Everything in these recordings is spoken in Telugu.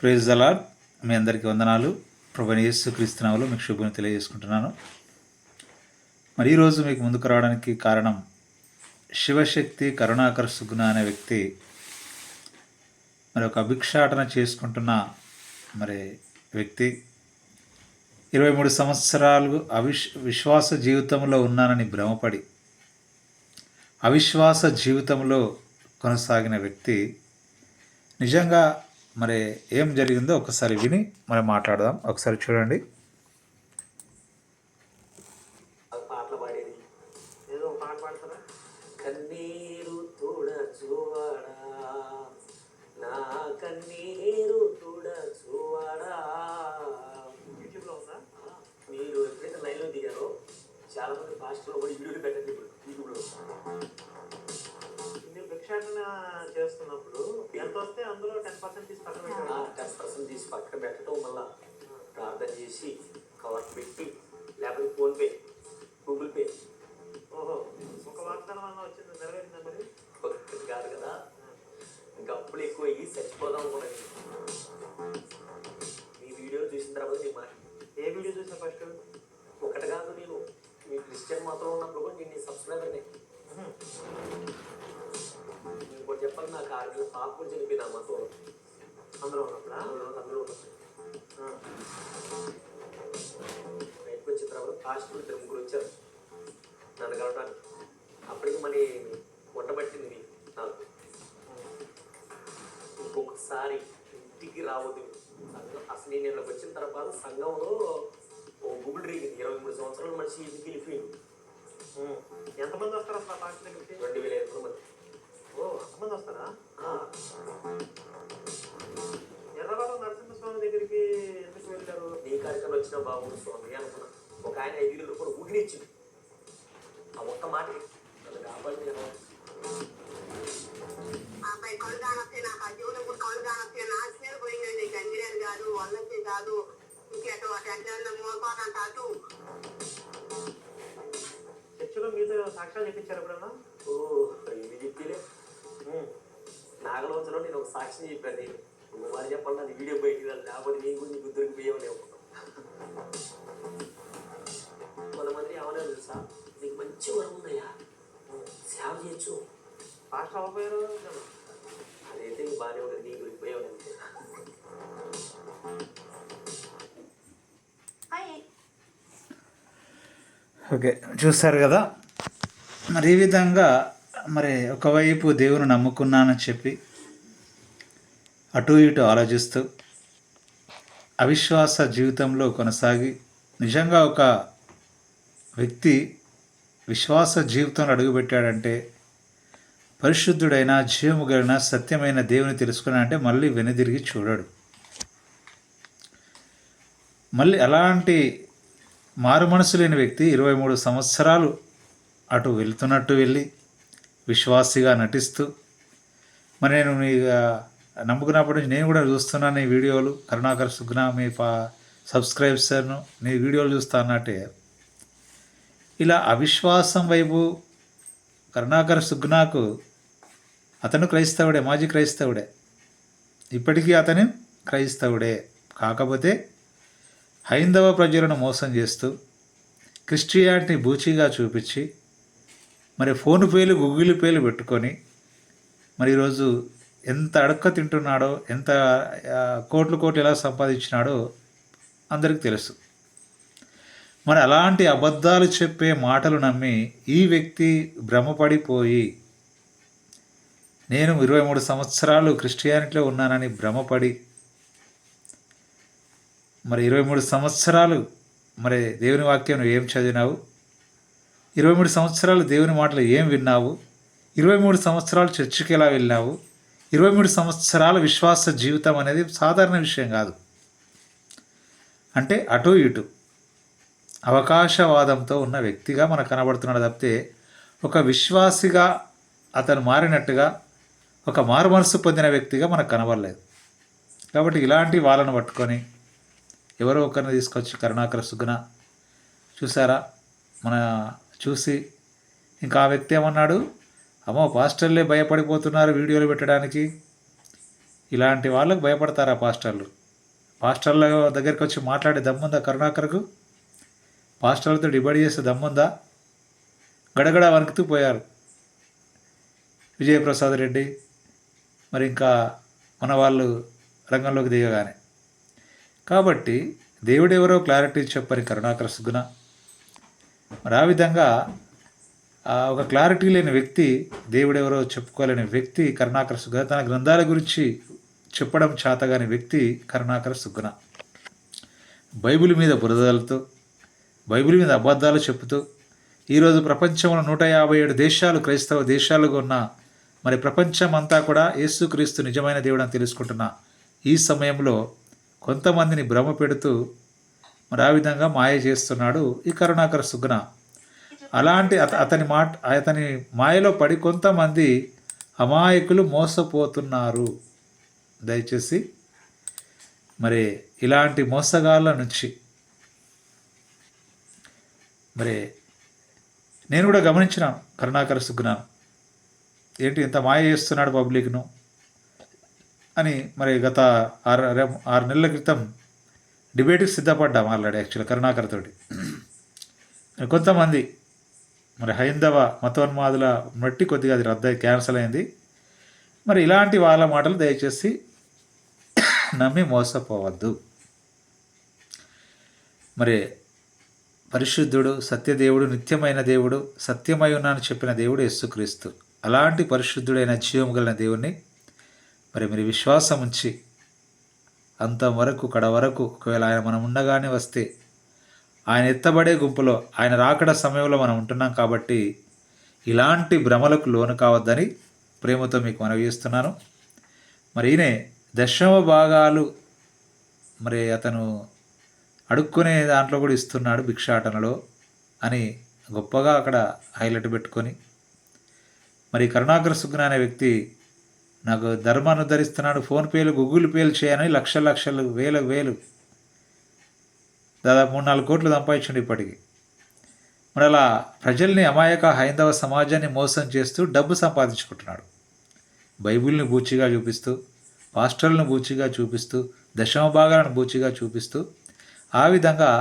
Praise the lord. మీ అందరికీ వందనాలు. ప్రభువైన యేసుక్రీస్తు నామములో మీకు శుభాన్ని తెలియజేసుకుంటున్నాను. మరి ఈరోజు మీకు ముందుకు రావడానికి కారణం, శివశక్తి కరుణాకర్ సుగ్న అనే వ్యక్తి మరి ఒక అభిక్షాటన చేసుకుంటున్న వ్యక్తి 23 సంవత్సరాలు విశ్వాస జీవితంలో ఉన్నానని భ్రమపడి అవిశ్వాస జీవితంలో కొనసాగిన వ్యక్తి నిజంగా ఏం జరిగిందో ఒకసారి విని మనం మాట్లాడదాం. ఒకసారి చూడండి. పాటలు పాడేది ఏదో పాట పాడతారా? కన్నీరు తుడచువాడా, నా కన్నీరు తుడచువాడా. యూట్యూబ్లో ఉందా? మీరు ఎప్పుడైతే లైన్లో దిగారో చాలా మంది పాస్టర్లో కూడా వీడియోలు పెట్టండి. ఇప్పుడు యూట్యూబ్లో మీరు భిక్షాటన చేస్తున్నప్పుడు ఎంత వస్తే అందులో 10% తీసి పక్కన పెట్టడం, 10% తీసి పక్కన పెట్టడం, మళ్ళీ ప్రార్థన చేసి కవర్ పెట్టి, లేకపోతే ఫోన్పే, గూగుల్ పే. ఓహో, ఒక వాగ్దానం అన్న వచ్చింది, నెరవేరిందా? మరి ఒక్కటి కాదు కదా, ఇంకా అప్పులు ఎక్కువ అయ్యి చచ్చిపోదాం కూడా. మీ వీడియో చూసిన తర్వాత నేను ఏ వీడియో చూసా ఫస్ట్? ఒకటి కాదు, నేను మీ క్రిస్టియన్ మాత్రం ఉన్నప్పుడు కూడా నేను సబ్స్క్రైబర్ని. ఇంకోటి చెప్పాలి, నాకు 6 నెలల పాప కూడా చనిపోయింది ఆ మతంలో. అందులో ఉన్నప్పుడు బయటకు వచ్చిన తర్వాత పాస్టర్ 2-3 వచ్చారు నన్ను కలవడానికి. అప్పటికి మనీ వంటబట్టింది నాకు. ఇంకొకసారి ఇంటికి రావద్దు. అసలు నేను ఇళ్ళకి వచ్చిన తర్వాత సంఘంలో ఓ గుబులు రేగింది. 23 సంవత్సరాల మనిషి ఇంటికి వెళ్ళిపోయింది. ఎంతమంది వస్తారు అసలు పాస్టర్ దగ్గరికి? 2500 మంది. ఓ, అంతమంది వస్తారా? ఎర్రబాబు నరసింహస్వామి దగ్గరికి ఎందుకు వెళ్ళారు? నీ కార్యక్రమం వచ్చిన బాబు స్వామి అనుకున్నా. ఒక ఆయన 5,000 రూపాయలు ఊగినిచ్చింది. ఆ ఒక్క మాట నన్ను కాపాడి. చర్చిలో మీతో సాక్ష్యాలు చెప్పించారు ఎప్పుడన్నా? ఓ, ఇది చెప్పిలే. నాగలోచలో నేను ఒక సాక్ష్యం చెప్పాను. నేను వారు చెప్పండి, అది వీడియో బయటికి రాదు, లేకపోతే నీ గురించి నీకు దొరికిపోయామని అనుకుంటాం. కొంతమంది ఏమన్నా తెలుసా, నీకు మంచి వరం ఉన్నాయా, సేవ చేయొచ్చు. ఫాస్ట్ అవ్వకపోయారు. అదైతే నీకు బాగానే ఉంటుంది, నీ దొరికిపోయామని అంతే. ఓకే, చూస్తారు కదా. ఈ విధంగా ఒకవైపు దేవుని నమ్ముకున్నానని చెప్పి అటు ఇటు ఆలోచిస్తూ అవిశ్వాస జీవితంలో కొనసాగి నిజంగా ఒక వ్యక్తి విశ్వాస జీవితంలో అడుగుపెట్టాడంటే, పరిశుద్ధుడైన జీవము కలిగిన సత్యమైన దేవుని తెలుసుకున్నాడంటే మళ్ళీ వెనుదిరిగి చూడడు. మళ్ళీ అలాంటి మారు మనసు లేని వ్యక్తి 23 సంవత్సరాలు అటు వెళ్తున్నట్టు వెళ్ళి విశ్వాసిగా నటిస్తూ, నేను నమ్ముకున్నప్పటి నుంచి నేను కూడా చూస్తున్నాను నీ వీడియోలు, కరుణాకర్ సుగ్న మీ సబ్స్క్రైబర్స్ను నీ వీడియోలు చూస్తా అన్నట్టే ఇలా అవిశ్వాసం వైపు కరుణాకర్ సుగ్నాకు, అతను క్రైస్తవుడే, మాజీ క్రైస్తవుడే, ఇప్పటికీ అతను క్రైస్తవుడే. కాకపోతే హైందవ ప్రజలను మోసం చేస్తూ క్రిస్టియానిటీ బూచిగా చూపించి ఫోన్ పేలు, గూగుల్ పేలు పెట్టుకొని ఈరోజు ఎంత అడక్క తింటున్నాడో, ఎంత కోట్లు ఎలా సంపాదించినాడో అందరికీ తెలుసు. అలాంటి అబద్ధాలు చెప్పే మాటలు నమ్మి ఈ వ్యక్తి భ్రమపడిపోయి, నేను 23 సంవత్సరాలు క్రిస్టియానిటీలో ఉన్నానని భ్రమపడి 23 సంవత్సరాలు దేవుని వాక్యం నువ్వు ఏం చదివినావు, 23 సంవత్సరాలు దేవుని మాటలు ఏం విన్నావు, 23 సంవత్సరాలు చర్చికి ఎలా వెళ్ళినావు, 23 సంవత్సరాల విశ్వాస జీవితం అనేది సాధారణ విషయం కాదు. అంటే అటు ఇటు అవకాశవాదంతో ఉన్న వ్యక్తిగా మనకు కనబడుతున్నాడు తప్పితే ఒక విశ్వాసిగా అతను మారినట్టుగా, ఒక మారు మనసు పొందిన వ్యక్తిగా మనకు కనబడలేదు. కాబట్టి ఇలాంటి వాళ్ళను పట్టుకొని ఎవరో ఒకరిని తీసుకొచ్చి కరుణాకర్ సుగ్న చూసారా, చూసి ఇంకా ఆ వ్యక్తి ఏమన్నాడు, అమ్మో పాస్టర్లే భయపడిపోతున్నారు వీడియోలు పెట్టడానికి, ఇలాంటి వాళ్ళకు భయపడతారా పాస్టర్లు? పాస్టర్ల దగ్గరికి వచ్చి మాట్లాడే దమ్ముందా కరుణాకర్కు? పాస్టర్లతో డిబేట్ చేసే దమ్ముందా? గడగడ వణుకుతూ పోయారు విజయప్రసాద్ రెడ్డి, మరి ఇంకా మన వాళ్ళు రంగంలోకి దిగగానే. కాబట్టి దేవుడెవరో క్లారిటీ చెప్పని కరుణాకర సుగుణ, మరి ఆ విధంగా ఒక క్లారిటీ లేని వ్యక్తి, దేవుడెవరో చెప్పుకోలేని వ్యక్తి కరుణాకర సుగుణ, తన గ్రంథాల గురించి చెప్పడం చేతగాని వ్యక్తి కరుణాకర సుగుణ. బైబిల్ మీద బురదలతో, బైబిల్ మీద అబద్ధాలు చెప్తూ, ఈరోజు ప్రపంచంలో 157 దేశాలు క్రైస్తవ దేశాలుగా ఉన్న, మరి ప్రపంచం అంతా కూడా యేసుక్రీస్తు నిజమైన దేవుడు అని తెలుసుకుంటున్న ఈ సమయంలో కొంతమందిని భ్రమ పెడుతూ మరి ఆ విధంగా మాయ చేస్తున్నాడు ఈ కరుణాకర సుగుణ. అలాంటి అతని మాయలో పడి కొంతమంది అమాయకులు మోసపోతున్నారు. దయచేసి మరి ఇలాంటి మోసగాళ్ళ నుంచి మరి నేను కూడా గమనించినాను కరుణాకర సుగుణను. ఏంటి ఇంత మాయ చేస్తున్నాడు పబ్లిక్ను అని. మరి గత 6 నెలల క్రితం డిబేట్కి సిద్ధపడ్డాం ఆల్రెడీ యాక్చువల్గా కరుణాకర్ తోటి. కొంతమంది మరి హైందవ మతోన్మాదుల మట్టి కొద్దిగా అది రద్దయి క్యాన్సిల్ అయింది. మరి ఇలాంటి వాళ్ళ మాటలు దయచేసి నమ్మి మోసపోవద్దు. మరి పరిశుద్ధుడు, సత్యదేవుడు, నిత్యమైన దేవుడు, సత్యమై ఉన్నాను చెప్పిన దేవుడు యేసుక్రీస్తు. అలాంటి పరిశుద్ధుడైన జీవం కలిగిన దేవుణ్ణి మరి మీరు విశ్వాసం ఉంచి అంతవరకు కడ వరకు, ఒకవేళ ఆయన మనం ఉండగానే వస్తే ఆయన ఎత్తబడే గుంపులో, ఆయన రాకడ సమయంలో మనం ఉంటున్నాం కాబట్టి ఇలాంటి భ్రమలకు లోను కావద్దని ప్రేమతో మీకు మనవి చేస్తున్నాను. మరి ఈయనే 10వ భాగాలు మరి అతను అడుక్కునే దాంట్లో కూడా ఇస్తున్నాడు భిక్షాటనలో అని గొప్పగా అక్కడ హైలైట్ పెట్టుకొని, మరి కరుణాకర సుగుణ అనే వ్యక్తి నాకు ధర్మాన్ని ఉద్ధరిస్తున్నాడు, ఫోన్పేలు గూగుల్ పేలు చేయని లక్షలు వేలు దాదాపు 3-4 కోట్లు సంపాదించండి ఇప్పటికి. మరి అలా ప్రజల్ని, అమాయక హైందవ సమాజాన్ని మోసం చేస్తూ డబ్బు సంపాదించుకుంటున్నాడు. బైబిల్ని బూచిగా చూపిస్తూ, పాస్టర్లను బూచిగా చూపిస్తూ, 10వ భాగాలను బూచిగా చూపిస్తూ, ఆ విధంగా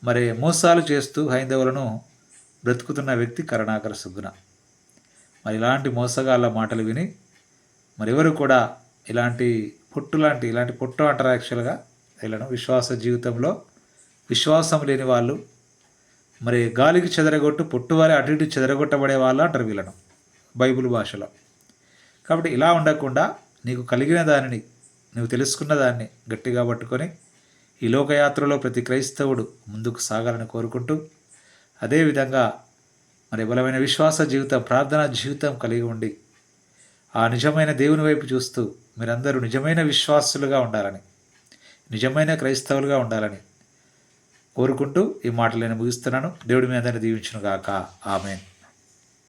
మరి మోసాలు చేస్తూ హైందవులను బ్రతుకుతున్న వ్యక్తి కరుణాకర సుగుణ. మరి ఇలాంటి మోసగాళ్ళ మాటలు విని మరి ఎవరు కూడా ఇలాంటి పొట్టు అంటారు యాక్చువల్గా వీళ్ళను. విశ్వాస జీవితంలో విశ్వాసం లేని వాళ్ళు, మరి గాలికి చెదరగొట్టు పొట్టువారి అటు ఇటు చెదరగొట్టబడే వాళ్ళు అంటారు వీళ్ళను బైబిల్ భాషలో. కాబట్టి ఇలా ఉండకుండా నీకు కలిగిన దానిని, నువ్వు తెలుసుకున్న దాన్ని గట్టిగా పట్టుకొని ఈ లోకయాత్రలో ప్రతి క్రైస్తవుడు ముందుకు సాగాలని కోరుకుంటూ, అదేవిధంగా మరి బలమైన విశ్వాస జీవితం, ప్రార్థనా జీవితం కలిగి ఉండి ఆ నిజమైన దేవుని వైపు చూస్తూ మీరందరూ నిజమైన విశ్వాసులుగా ఉండాలని, నిజమైన క్రైస్తవులుగా ఉండాలని కోరుకుంటూ ఈ మాటలు నేను ముగిస్తున్నాను. దేవుడి మీ అందరిని దీవించును గాక. ఆమేన్.